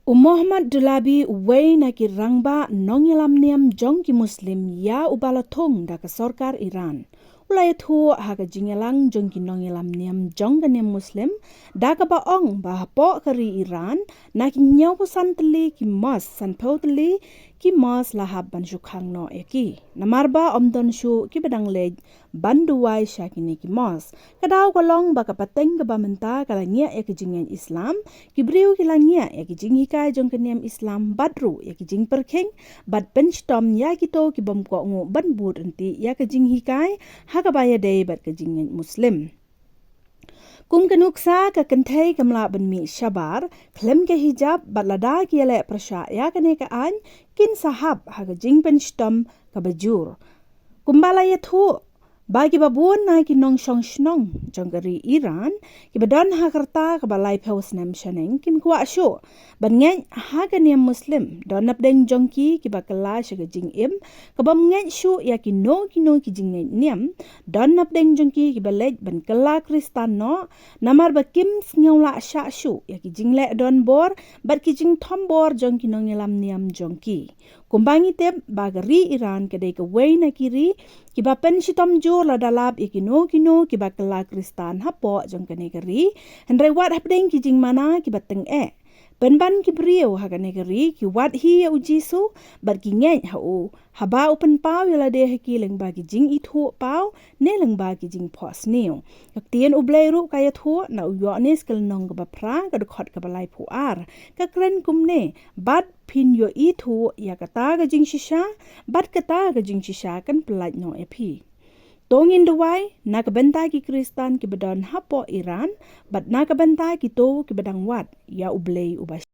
Muhammad Dulabi uway na ki rangba nongilam niam jong ki Muslim ya ubalathong da ka sorkar Iran. Ulay thu haga jingelang jong ki nongilam niam jong ka niam Muslim da ka baong bahapo kari Iran na ki nyaw pusan teli ki Mosque san pau teli ki Mosque lahab ban shu khang no eki. Namarba omdon shu ki badang lej banduway syakini ki Mosque. Kadaw kolong baka pateng ka bamenta kala ngiah ya ki jingen Islam ki briu ki la ngiah ya ki jing hikai jong ka niam Islam badru ya ki jing perkheng bad penstom ya ki to ki bom ko ngu ban bud enti ya ki jing hikai haka baya day bad ka jingen Muslim. Kum kenuksa ka kentai kamla benmi syabar, klem ke hijab batlada ki elek persya ya kene ka an, kin sahab haga jing penstom ka bajur. Kumbala ya thu, bagi babuan na ki nong syong shnong jonggari Iran, ki badon hakarta ka balai paus nam shaneng kin kuwa syo. Ban ngen haga niam Muslim, don nap deng jongki ki bakala syaga jing im, ka bam ngen syo ya ki no ki jing niam, don nap deng jongki ki balej ban kala Kristan no, namar bakim ngawla syak syo ya ki jing lek don bor, bat ki jing tom bor jongki no ngilam niam jongki. Kumbangi tep bagari Iran kedai ke way na kiri, ki bapen shitom jor la dalab ikino ki bakala Kristan hapo jong kene keri, hendrai wat hapdeng ki jing mana ki bateng Penban ki beriau haga negeri ki wat hi ya ujisu bat ki ngeng hau haba upen pau yala de haki leng bagi jing itu pau ne leng bagi jing pos niu kaktien ublai ru kaya thu na uyo ne skel nong ka bapra ka dukot ka balai puar ka kren kumne bat pin yo itu ya kata ka jing shisha bat kata ka jing shisha kan pelaj no epi. Tongin duway, nakabenta ki Kristan ki badon hapo Iran, bat nakabenta ki to ki badang wat, ya ublay ubas.